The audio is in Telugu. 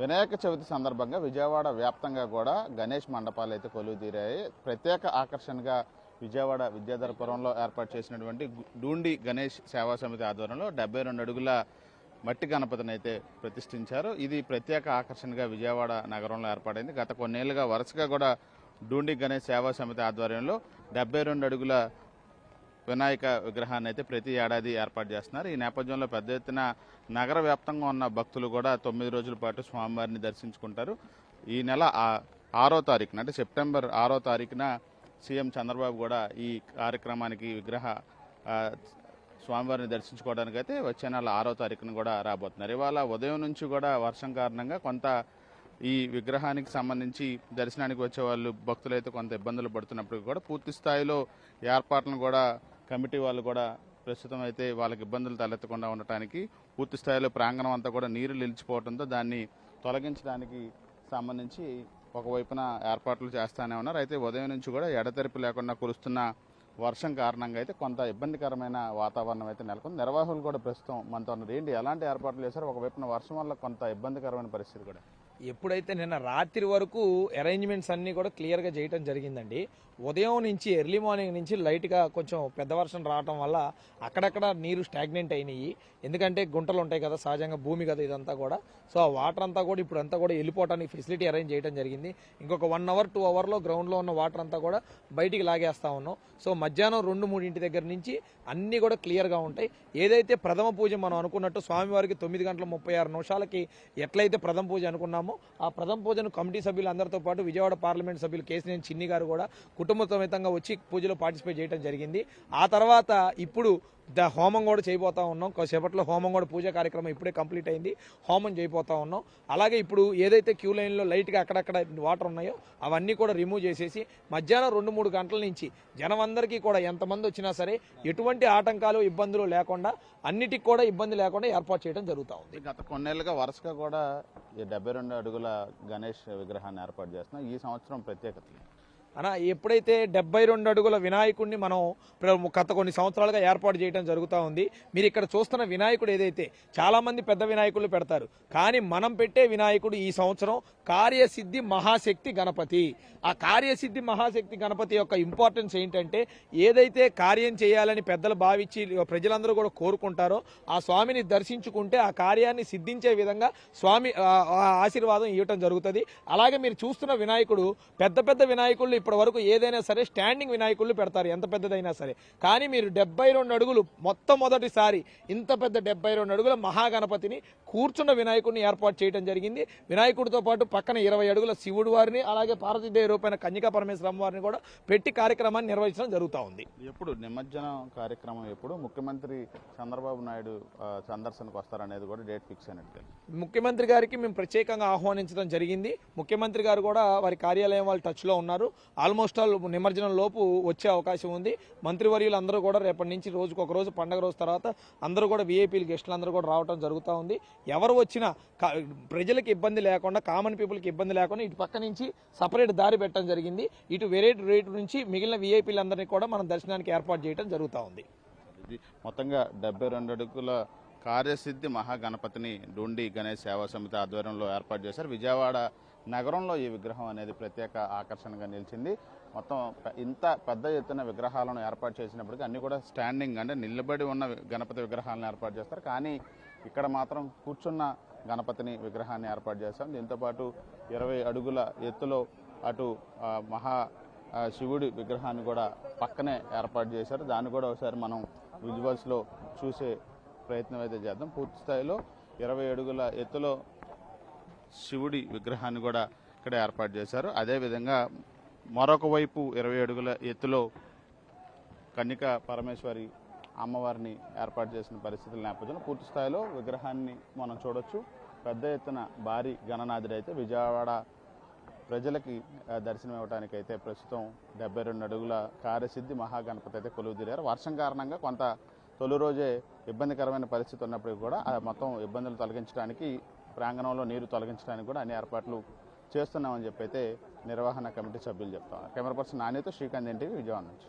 వినాయక చవితి సందర్భంగా విజయవాడ వ్యాప్తంగా కూడా గణేష్ మండపాలు అయితే కొలువు తీరాయి. ప్రత్యేక ఆకర్షణగా విజయవాడ విద్యాధరపురంలో ఏర్పాటు చేసినటువంటి డూండి గణేష్ సేవా సమితి ఆధ్వర్యంలో 72 అడుగుల మట్టి గణపతిని అయితే ప్రతిష్ఠించారు. ఇది ప్రత్యేక ఆకర్షణగా విజయవాడ నగరంలో ఏర్పాటైంది. గత కొన్నేళ్లుగా వరుసగా కూడా డూండి గణేష్ సేవా సమితి ఆధ్వర్యంలో 72 అడుగుల వినాయక విగ్రహాన్ని అయితే ప్రతి ఏడాది ఏర్పాటు చేస్తున్నారు. ఈ నేపథ్యంలో పెద్ద ఎత్తున నగర వ్యాప్తంగా ఉన్న భక్తులు కూడా 9 రోజుల పాటు స్వామివారిని దర్శించుకుంటారు. ఈ నెల 6వ తారీఖున అంటే సెప్టెంబర్ 6వ తారీఖున సీఎం చంద్రబాబు కూడా ఈ కార్యక్రమానికి స్వామివారిని దర్శించుకోవడానికి అయితే వచ్చే నెల 6వ తారీఖున కూడా రాబోతున్నారు. ఇవాళ ఉదయం నుంచి కూడా వర్షం కారణంగా కొంత ఈ విగ్రహానికి సంబంధించి దర్శనానికి వచ్చే వాళ్ళు భక్తులు అయితే కొంత ఇబ్బందులు పడుతున్నప్పటికీ కూడా పూర్తి స్థాయిలో ఏర్పాట్లను కూడా కమిటీ వాళ్ళు కూడా ప్రస్తుతం అయితే వాళ్ళకి ఇబ్బందులు తలెత్తకుండా ఉండటానికి పూర్తి స్థాయిలో ప్రాంగణం అంతా కూడా నీరు నిలిచిపోవడంతో దాన్ని తొలగించడానికి సంబంధించి ఒకవైపున ఏర్పాట్లు చేస్తానే ఉన్నారు. అయితే ఉదయం నుంచి కూడా ఎడతెరిపి లేకుండా కురుస్తున్న వర్షం కారణంగా అయితే కొంత ఇబ్బందికరమైన వాతావరణం అయితే నెలకొంది. నిర్వాహకులు కూడా ప్రస్తుతం మనతో ఉన్నారు. ఏంటి ఎలాంటి ఏర్పాట్లు చేశారు? ఒకవైపున వర్షం వల్ల కొంత ఇబ్బందికరమైన పరిస్థితి కూడా ఎప్పుడైతే నిన్న రాత్రి వరకు అరేంజ్మెంట్స్ అన్నీ కూడా క్లియర్గా చేయడం జరిగిందండి. ఉదయం నుంచి ఎర్లీ మార్నింగ్ నుంచి లైట్గా కొంచెం పెద్ద వర్షం రావడం వల్ల అక్కడక్కడ నీరు స్టాగ్నెంట్ అయినాయి. ఎందుకంటే గుంటలు ఉంటాయి కదా, సహజంగా భూమి కదా ఇదంతా కూడా. సో ఆ వాటర్ అంతా కూడా ఇప్పుడు అంతా కూడా వెళ్ళిపోవడానికి ఫెసిలిటీ అరేంజ్ చేయడం జరిగింది. ఇంకొక 1 అవర్ 2 అవర్లో గ్రౌండ్లో ఉన్న వాటర్ అంతా కూడా బయటికి లాగేస్తా ఉన్నాం. సో మధ్యాహ్నం 2-3 దగ్గర నుంచి అన్నీ కూడా క్లియర్గా ఉంటాయి. ఏదైతే ప్రథమ పూజ మనం అనుకున్నట్టు స్వామివారికి 9:36 ఎట్లయితే ప్రథమ పూజ అనుకున్నామో ఆ ప్రథమ పూజను కమిటీ సభ్యులు అందరితో పాటు విజయవాడ పార్లమెంట్ సభ్యులు కేశినేని చిన్ని గారు కూడా కుటుంబ సమేతంగా వచ్చి పూజలో పార్టిసిపేట్ చేయడం జరిగింది. ఆ తర్వాత ఇప్పుడు హోమం కూడా చేయబోతా ఉన్నాం. కొద్దిసేపట్లో హోమం కూడా పూజా కార్యక్రమం ఇప్పుడే కంప్లీట్ అయింది. హోమం చేయబోతా ఉన్నాం. అలాగే ఇప్పుడు ఏదైతే క్యూ లైన్లో లైట్గా అక్కడక్కడ వాటర్ ఉన్నాయో అవన్నీ కూడా రిమూవ్ చేసేసి మధ్యాహ్నం 2-3 గంటల నుంచి జనం అందరికీ కూడా ఎంతమంది వచ్చినా సరే ఎటువంటి ఆటంకాలు ఇబ్బందులు లేకుండా అన్నిటికి కూడా ఇబ్బంది లేకుండా ఏర్పాటు చేయడం జరుగుతూ ఉంది. గత కొన్నేళ్లుగా వరుసగా కూడా 72 అడుగుల గణేష్ విగ్రహాన్ని ఏర్పాటు చేస్తున్నాం. ఈ సంవత్సరం ప్రత్యేకత అనా ఎప్పుడైతే 72 అడుగుల వినాయకుడిని మనం గత కొన్ని సంవత్సరాలుగా ఏర్పాటు చేయడం జరుగుతూ ఉంది. మీరు ఇక్కడ చూస్తున్న వినాయకుడు ఏదైతే చాలా మంది పెద్ద వినాయకులు పెడతారు, కానీ మనం పెట్టే వినాయకుడు ఈ సంవత్సరం కార్యసిద్ధి మహాశక్తి గణపతి. ఆ కార్యసిద్ధి మహాశక్తి గణపతి యొక్క ఇంపార్టెన్స్ ఏంటంటే ఏదైతే కార్యం చేయాలని పెద్దలు భావించి ప్రజలందరూ కూడా కోరుకుంటారో ఆ స్వామిని దర్శించుకుంటే ఆ కార్యాన్ని సిద్ధించే విధంగా స్వామి ఆశీర్వాదం ఇవ్వటం జరుగుతుంది. అలాగే మీరు చూస్తున్న వినాయకుడు పెద్ద పెద్ద వినాయకుళ్ళు ఇప్పటి వరకు ఏదైనా సరే స్టాండింగ్ వినాయకుళ్ళు పెడతారు, ఎంత పెద్దదైనా సరే. కానీ మీరు 72 అడుగులు మొట్టమొదటిసారి ఇంత పెద్ద 72 అడుగుల మహాగణపతిని కూర్చున్న వినాయకుడిని ఏర్పాటు చేయడం జరిగింది. వినాయకుడితో పాటు పక్కన 20 అడుగుల శివుడు వారిని అలాగే పార్వతీదేవి రూపైన కన్యకా పరమేశ్వరం వారిని కూడా పెట్టి కార్యక్రమాన్ని నిర్వహించడం జరుగుతూ ఉంది. ఎప్పుడు నిమజ్జనం కార్యక్రమం ఎప్పుడు ముఖ్యమంత్రి చంద్రబాబు నాయుడు సందర్శనకు వస్తారనేది కూడా డేట్ ఫిక్స్ అయినట్టు ముఖ్యమంత్రి గారికి మేము ప్రత్యేకంగా ఆహ్వానించడం జరిగింది. ముఖ్యమంత్రి గారు కూడా వారి కార్యాలయం వాళ్ళు టచ్లో ఉన్నారు. ఆల్మోస్ట్ ఆల్ నిమజ్జనం లోపు వచ్చే అవకాశం ఉంది. మంత్రివర్యులు అందరూ కూడా రేపటి నుంచి రోజుకొక రోజు పండగ రోజు తర్వాత అందరూ కూడా వీఐపీలు గెస్టులు అందరూ కూడా రావడం జరుగుతూ ఉంది. ఎవరు వచ్చినా ప్రజలకు ఇబ్బంది లేకుండా, కామన్ పీపుల్కి ఇబ్బంది లేకుండా ఇటు పక్క నుంచి సపరేట్ దారి పెట్టడం జరిగింది. ఇటు వేరే రేటు నుంచి మిగిలిన వీఐపీలందరినీ కూడా మనం దర్శనానికి ఏర్పాటు చేయడం జరుగుతూ ఉంది. మొత్తంగా 72 అడుగుల కార్యసిద్ధి మహాగణపతిని డూండి గణేష్ సేవా సమితి ఆధ్వర్యంలో ఏర్పాటు చేశారు. విజయవాడ నగరంలో ఈ విగ్రహం అనేది ప్రత్యేక ఆకర్షణగా నిలిచింది. మొత్తం ఇంత పెద్ద ఎత్తున విగ్రహాలను ఏర్పాటు చేసినప్పటికీ అన్ని కూడా స్టాండింగ్ అంటే నిలబడి ఉన్న గణపతి విగ్రహాలను ఏర్పాటు చేస్తారు. కానీ ఇక్కడ మాత్రం కూర్చున్న గణపతిని విగ్రహాన్ని ఏర్పాటు చేస్తాం. దీంతోపాటు 20 అడుగుల ఎత్తులో అటు మహా శివుడి విగ్రహాన్ని కూడా పక్కనే ఏర్పాటు చేశారు. దాన్ని కూడా ఒకసారి మనం విజువల్స్లో చూసే ప్రయత్నం అయితే చేద్దాం. పూర్తి స్థాయిలో 20 అడుగుల ఎత్తులో శివుడి విగ్రహాన్ని కూడా ఇక్కడ ఏర్పాటు చేశారు. అదేవిధంగా మరొక వైపు 20 అడుగుల ఎత్తులో కన్యకా పరమేశ్వరి అమ్మవారిని ఏర్పాటు చేసిన పరిస్థితుల నేపథ్యంలో పూర్తి స్థాయిలో విగ్రహాన్ని మనం చూడొచ్చు. పెద్ద ఎత్తున భారీ గణనాథుడు అయితే విజయవాడ ప్రజలకి దర్శనం ఇవ్వడానికి అయితే ప్రస్తుతం 72 అడుగుల కార్యసిద్ధి మహాగణపతి అయితే కొలువు తీరారు. వర్షం కారణంగా కొంత తొలి రోజే ఇబ్బందికరమైన పరిస్థితి ఉన్నప్పటికీ కూడా మొత్తం ఇబ్బందులు తొలగించడానికి ప్రాంగణంలో నీరు తొలగించడానికి కూడా అన్ని ఏర్పాట్లు చేస్తున్నామని చెప్పి అయితే నిర్వహణ కమిటీ సభ్యులు చెప్తారు. కెమెరా పర్సన్ నానితో శ్రీకాంత్ ఎన్టీవీ విజయవాడ నుంచి.